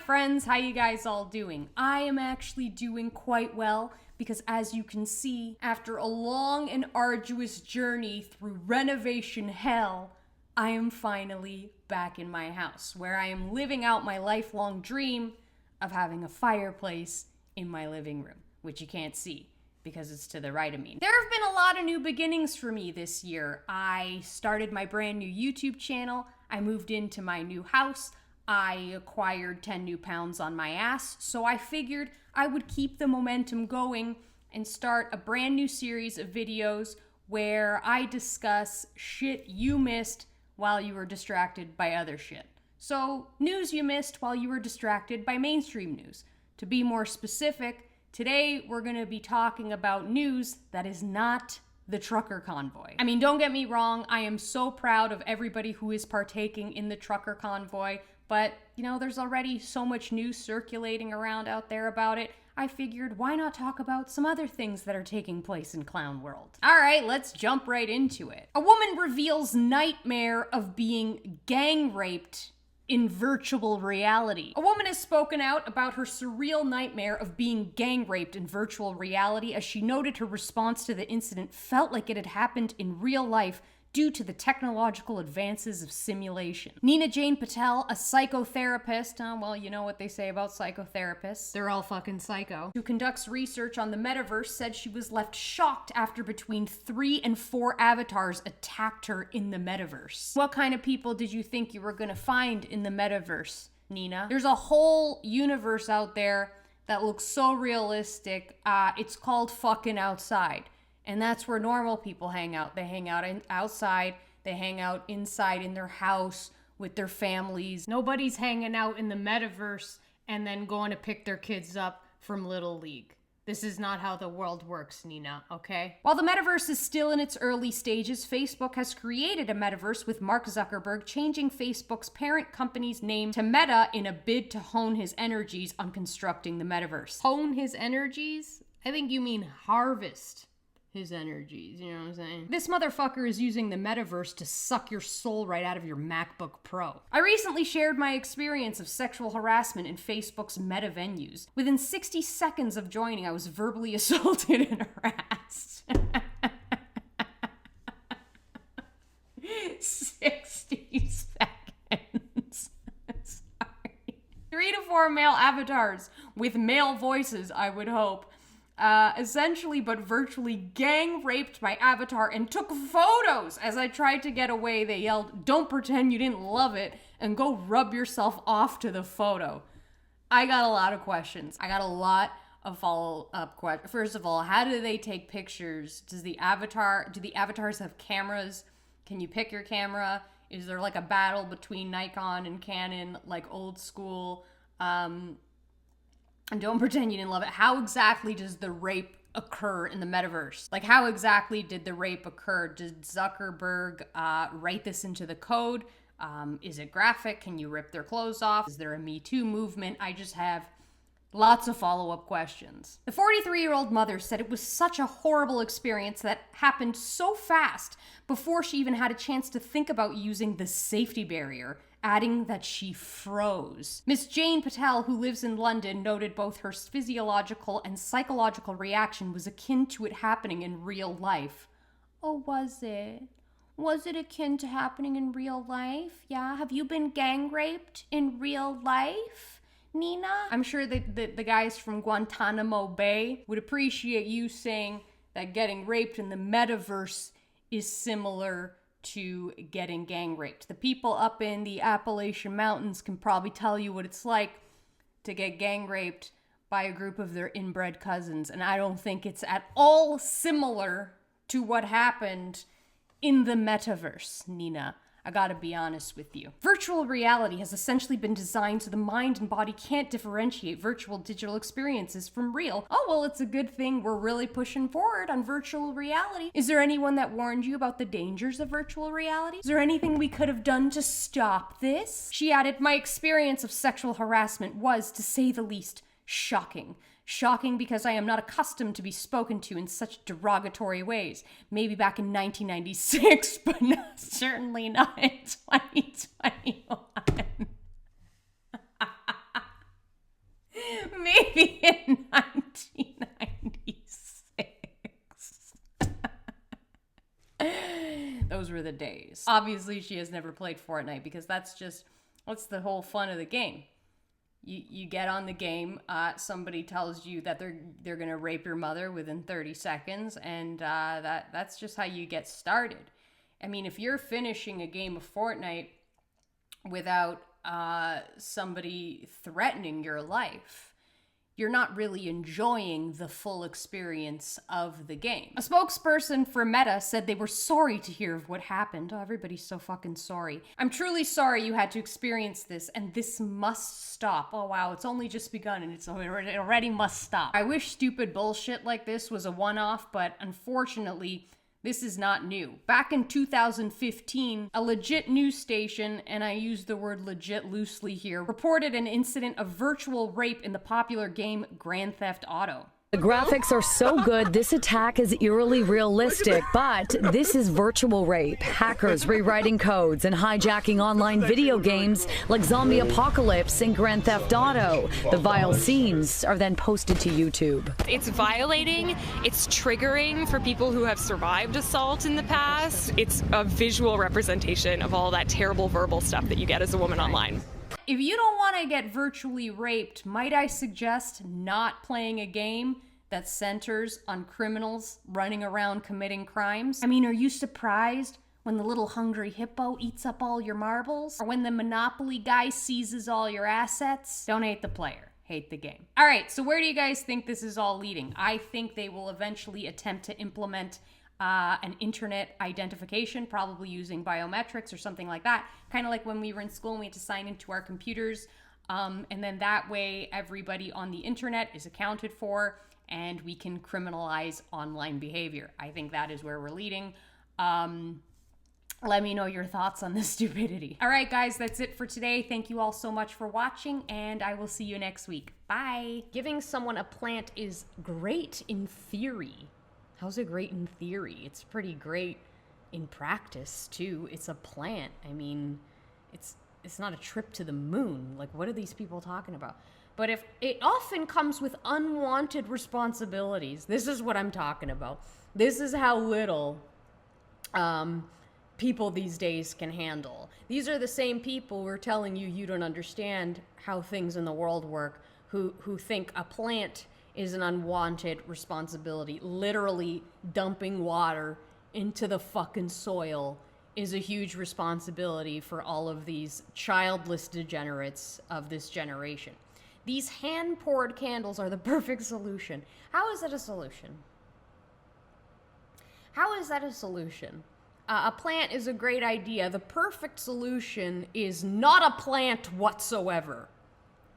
friends, how you guys all doing? I am actually doing quite well because as you can see, after a long and arduous journey through renovation hell, I am finally back in my house where I am living out my lifelong dream of having a fireplace in my living room, which you can't see because it's to the right of me. There have been a lot of new beginnings for me this year. I started my brand new YouTube channel. I moved into my new house. I acquired 10 new pounds on my ass, so I figured I would keep the momentum going and start a brand new series of videos where I discuss shit you missed while you were distracted by other shit. So, news you missed while you were distracted by mainstream news. To be more specific, today we're gonna be talking about news that is not the trucker convoy. I mean, don't get me wrong, I am so proud of everybody who is partaking in the trucker convoy, but, you know, there's already so much news circulating around out there about it. I figured, why not talk about some other things that are taking place in clown world? All right, let's jump right into it. A woman reveals nightmare of being gang raped in virtual reality. A woman has spoken out about her surreal nightmare of being gang raped in virtual reality as she noted her response to the incident felt like it had happened in real life due to the technological advances of simulation. Nina Jane Patel, a psychotherapist, well, you know what they say about psychotherapists. They're all fucking psycho. Who conducts research on the metaverse, said she was left shocked after between 3 and 4 avatars attacked her in the metaverse. What kind of people did you think you were gonna find in the metaverse, Nina? There's a whole universe out there that looks so realistic. It's called fucking outside. And that's where normal people hang out. They hang out outside. They hang out inside in their house with their families. Nobody's hanging out in the metaverse and then going to pick their kids up from Little League. This is not how the world works, Nina, okay? While the metaverse is still in its early stages, Facebook has created a metaverse with Mark Zuckerberg changing Facebook's parent company's name to Meta in a bid to hone his energies on constructing the metaverse. Hone his energies? I think you mean harvest his energies, you know what I'm saying? This motherfucker is using the metaverse to suck your soul right out of your MacBook Pro. I recently shared my experience of sexual harassment in Facebook's meta venues. Within 60 seconds of joining, I was verbally assaulted and harassed. 60 seconds. Sorry. 3 to 4 male avatars with male voices, I would hope. Essentially but virtually gang raped my avatar and took photos. As I tried to get away, they yelled, "Don't pretend you didn't love it and go rub yourself off to the photo." I got a lot of questions. I got a lot of follow-up questions. First of all, how do they take pictures? Do the avatars have cameras? Can you pick your camera? Is there like a battle between Nikon and Canon, like old school? And don't pretend you didn't love it. How exactly does the rape occur in the metaverse? Like, how exactly did the rape occur? Did Zuckerberg write this into the code? Is it graphic? Can you rip their clothes off? Is there a Me Too movement? I just have lots of follow-up questions. The 43-year-old mother said it was such a horrible experience that happened so fast before she even had a chance to think about using the safety barrier, adding that she froze. Miss Jane Patel, who lives in London, noted both her physiological and psychological reaction was akin to it happening in real life. Oh, was it? Was it akin to happening in real life? Yeah? Have you been gang raped in real life, Nina? I'm sure that the guys from Guantanamo Bay would appreciate you saying that getting raped in the metaverse is similar to getting gang raped. The people up in the Appalachian Mountains can probably tell you what it's like to get gang raped by a group of their inbred cousins, and I don't think it's at all similar to what happened in the metaverse, Nina. I gotta be honest with you. Virtual reality has essentially been designed so the mind and body can't differentiate virtual digital experiences from real. Oh, well, it's a good thing we're really pushing forward on virtual reality. Is there anyone that warned you about the dangers of virtual reality? Is there anything we could have done to stop this? She added, my experience of sexual harassment was, to say the least, shocking. Shocking because I am not accustomed to be spoken to in such derogatory ways. Maybe back in 1996, but certainly not in 2021. maybe in 1996. Those were the days. Obviously, she has never played Fortnite because that's the whole fun of the game. You get on the game, somebody tells you that they're gonna rape your mother within 30 seconds, and that's just how you get started. I mean, if you're finishing a game of Fortnite without somebody threatening your life, you're not really enjoying the full experience of the game. A spokesperson for Meta said they were sorry to hear of what happened. Oh, everybody's so fucking sorry. I'm truly sorry you had to experience this, and this must stop. Oh wow, it's only just begun and it already must stop. I wish stupid bullshit like this was a one-off, but unfortunately, this is not new. Back in 2015, a legit news station, and I use the word legit loosely here, reported an incident of virtual rape in the popular game Grand Theft Auto. The graphics are so good, this attack is eerily realistic, but this is virtual rape. Hackers rewriting codes and hijacking online video games like Zombie Apocalypse and Grand Theft Auto. The vile scenes are then posted to YouTube. It's violating, it's triggering for people who have survived assault in the past. It's a visual representation of all that terrible verbal stuff that you get as a woman online. If you don't want to get virtually raped, might I suggest not playing a game that centers on criminals running around committing crimes? I mean, are you surprised when the little hungry hippo eats up all your marbles? Or when the Monopoly guy seizes all your assets? Don't hate the player, hate the game. All right, so where do you guys think this is all leading? I think they will eventually attempt to implement an internet identification, probably using biometrics or something like that. Kind of like when we were in school and we had to sign into our computers. And then that way everybody on the internet is accounted for and we can criminalize online behavior. I think that is where we're leading. Let me know your thoughts on this stupidity. All right, guys, that's it for today. Thank you all so much for watching, and I will see you next week. Bye. Giving someone a plant is great in theory. How's it great in theory? It's pretty great in practice, too. It's a plant. I mean, it's not a trip to the moon. Like, what are these people talking about? But if it often comes with unwanted responsibilities. This is what I'm talking about. This is how little people these days can handle. These are the same people who are telling you you don't understand how things in the world work, who think a plant is an unwanted responsibility. Literally dumping water into the fucking soil is a huge responsibility for all of these childless degenerates of this generation. These hand-poured candles are the perfect solution. How is that a solution? How is that a solution? A plant is a great idea. The perfect solution is not a plant whatsoever.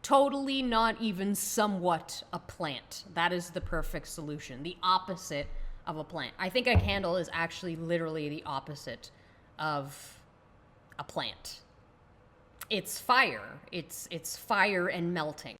Totally not even somewhat a plant. That is the perfect solution. The opposite of a plant. I think a candle is actually literally the opposite of a plant. It's fire. It's fire and melting.